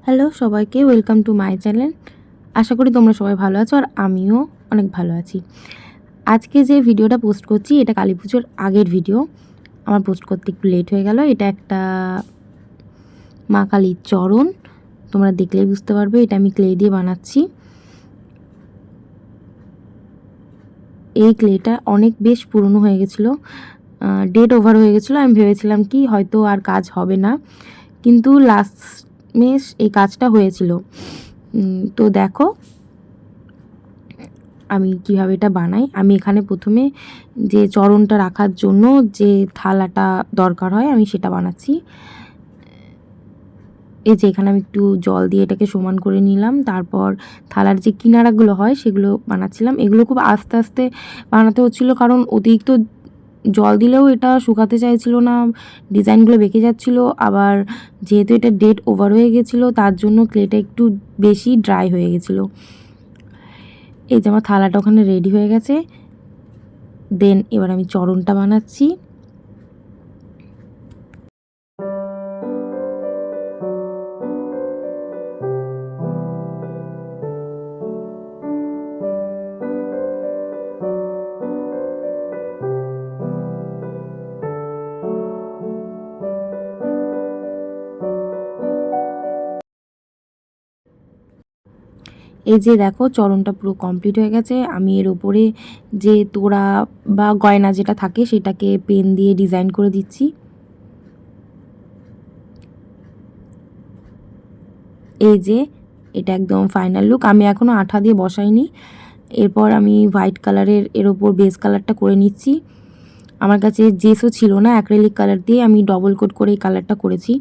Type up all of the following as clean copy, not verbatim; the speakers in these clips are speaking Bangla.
হ্যালো সবাইকে, ওয়েলকাম টু মাই চ্যানেল। আশা করি তোমরা সবাই ভালো আছো আর আমিও অনেক ভালো আছি। আজকে যে ভিডিওটা পোস্ট করছি এটা কালী পুজোর আগের ভিডিও। আমার পোস্ট করতে একটু লেট হয়ে গেল। এটা একটা মা কালীর চরণ, তোমরা দেখলেই বুঝতে পারবে। এটা আমি ক্লে দিয়ে বানাচ্ছি। এই ক্লেটা অনেক বেশ পুরনো হয়ে গেছিলো, ডেট ওভার হয়ে গেছিলো। আমি ভেবেছিলাম কি হয়তো আর কাজ হবে না, কিন্তু লাস্ট মেশ এই কাজটা হয়েছিল। তো দেখো আমি কিভাবে এটা বানাই। আমি এখানে প্রথমে যে চরণটা রাখার জন্য যে থালাটা দরকার হয় আমি সেটা বানাচ্ছি। এই যে এখানে আমি একটু জল দিয়ে এটাকে সমান করে নিলাম। তারপর থালার যে কিনারাগুলো হয় সেগুলো বানাচ্ছিলাম। এগুলো খুব আস্তে আস্তে বানাতে হচ্ছিল, কারণ অতিরিক্ত জল দিলেও এটা শুকাতে চাইছিল না, ডিজাইনগুলো বেঁকে যাচ্ছিল। আবার যেহেতু এটা ডেট ওভার হয়ে গেছিলো তার জন্য ক্লেটা একটু বেশি ড্রাই হয়ে গেছিলো। এই যে আমার থালাটা ওখানে রেডি হয়ে গেছে। দেন এবার আমি চরণটা বানাচ্ছি। এই যে দেখো চরণটা পুরো কমপ্লিট হয়ে গেছে। আমি এর ওপরে যে তোড়া বা গয়না যেটা থাকে সেটাকে পেন দিয়ে ডিজাইন করে দিচ্ছি। এই যে এটা একদম ফাইনাল লুক। আমি এখনও আঠা দিয়ে বসাইনি। এরপর আমি হোয়াইট কালারের এর ওপর বেস কালারটা করে নিচ্ছি। আমার কাছে জেসও ছিল না, অ্যাক্রিলিক কালার দিয়ে আমি ডবল কোট করে এই কালারটা করেছি।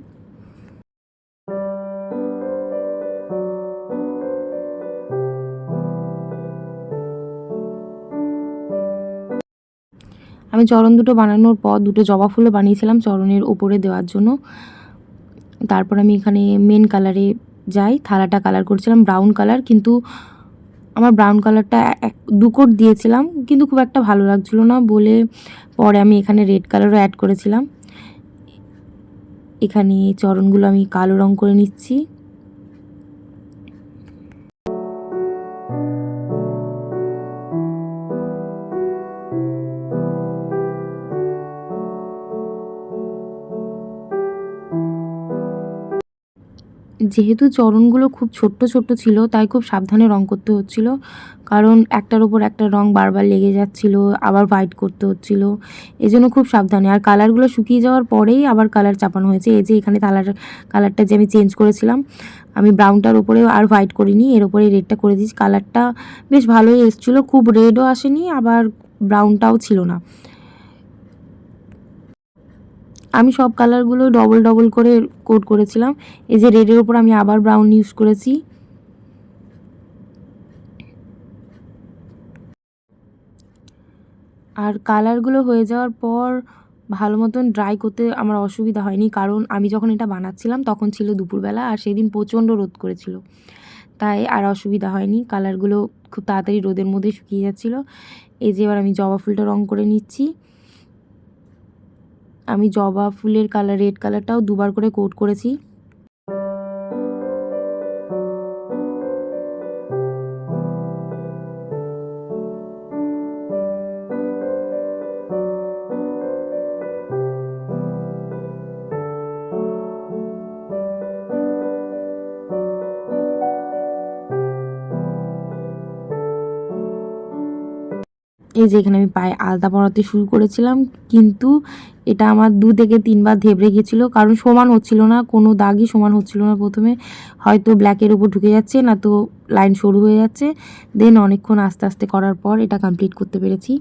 আমি চরণ দুটো বানানোর পর দুটো জবা ফুলও বানিয়েছিলাম চরণের ওপরে দেওয়ার জন্য। তারপর আমি এখানে মেন কালারে যাই। থালাটা কালার করছিলাম ব্রাউন কালার, কিন্তু আমার ব্রাউন কালারটা দু কোট দিয়েছিলাম কিন্তু খুব একটা ভালো লাগছিলো না বলে পরে আমি এখানে রেড কালারও অ্যাড করেছিলাম। এখানে চরণগুলো আমি কালো রং করে নিচ্ছি। যেহেতু চরণগুলো খুব ছোট্ট ছোট্ট ছিল তাই খুব সাবধানে রং করতে হচ্ছিল, কারণ একটার ওপর একটা রং বারবার লেগে যাচ্ছিল, আবার হোয়াইট করতে হচ্ছিল। এই জন্য খুব সাবধানে। আর কালারগুলো শুকিয়ে যাওয়ার পরেই আবার কালার চাপানো হয়েছে। এই যে এখানে কালারটা যে আমি চেঞ্জ করেছিলাম, আমি ব্রাউনটার ওপরে আর হোয়াইট করিনি, এর ওপরে রেডটা করে দিয়েছি। কালারটা বেশ ভালোই এসেছিলো, খুব রেডও আসেনি আবার ব্রাউনটাও ছিল না। আমি সব কালারগুলো ডবল ডবল করে কোট করেছিলাম। এই যে রেডের ওপর আমি আবার ব্রাউন ইউজ করেছি। আর কালারগুলো হয়ে যাওয়ার পর ভালো মতন ড্রাই করতে আমার অসুবিধা হয়নি, কারণ আমি যখন এটা বানাচ্ছিলাম তখন ছিল দুপুরবেলা আর সেদিন প্রচণ্ড রোদ করেছিল, তাই আর অসুবিধা হয়নি। কালারগুলো খুব তাড়াতাড়ি রোদের মধ্যে শুকিয়ে যাচ্ছিলো। এই যে এবার আমি জবা ফুলটা রং করে নিচ্ছি। আমি জবা ফুলের কালার রেড কালারটাও দুবার করে কোট করেছি। এই যে এখানে আমি পায়ে আলতা পরাতে শুরু করেছিলাম, কিন্তু এটা আমার 2 থেকে 3 বার ধেবড়ে গেছিলো, কারণ সমান হচ্ছিল না, কোনো দাগই সমান হচ্ছিল না। প্রথমে হয়তো ব্ল্যাকের উপর ঢুকে যাচ্ছে, না তো লাইন সরু হয়ে যাচ্ছে। দেন অনেকক্ষণ আস্তে আস্তে করার পর এটা কমপ্লিট করতে পেরেছি।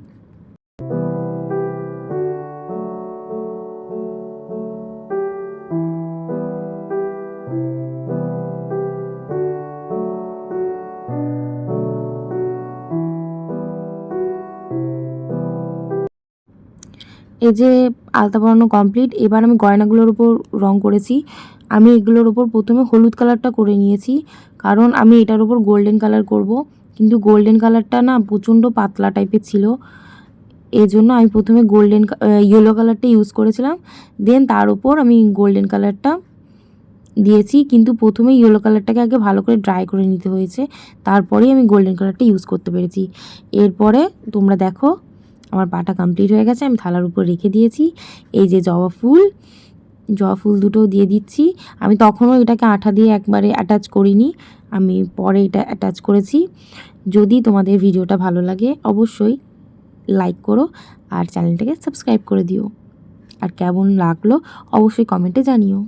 এই যে আলতা পরানো কমপ্লিট। এবার আমি গয়নাগুলোর উপর রং করেছি। আমি এগুলোর ওপর প্রথমে হলুদ কালারটা করে নিয়েছি, কারণ আমি এটার ওপর গোল্ডেন কালার করব, কিন্তু গোল্ডেন কালারটা না প্রচণ্ড পাতলা টাইপের ছিল। এই জন্য আমি প্রথমে ইয়েলো কালারটা ইউজ করেছিলাম, দেন তার উপর আমি গোল্ডেন কালারটা দিয়েছি, কিন্তু প্রথমে ইয়েলো কালারটাকে আগে ভালো করে ড্রাই করে নিতে হয়েছে, তারপরেই আমি গোল্ডেন কালারটা ইউজ করতে পেরেছি। এরপরে তোমরা দেখো আমার পাটা কমপ্লিট হয়ে গেছে, আমি থালার উপর রেখে দিয়েছি। এই যে জবা ফুল দুটো দিয়ে দিচ্ছি। আমি তখনও এটাকে আঠা দিয়ে একবারে অ্যাটাচ করিনি, আমি পরে এটা অ্যাটাচ করেছি। যদি তোমাদের ভিডিওটা ভালো লাগে অবশ্যই লাইক করো আর চ্যানেলটাকে সাবস্ক্রাইব করে দিও, আর কেমন লাগলো অবশ্যই কমেন্টে জানিও।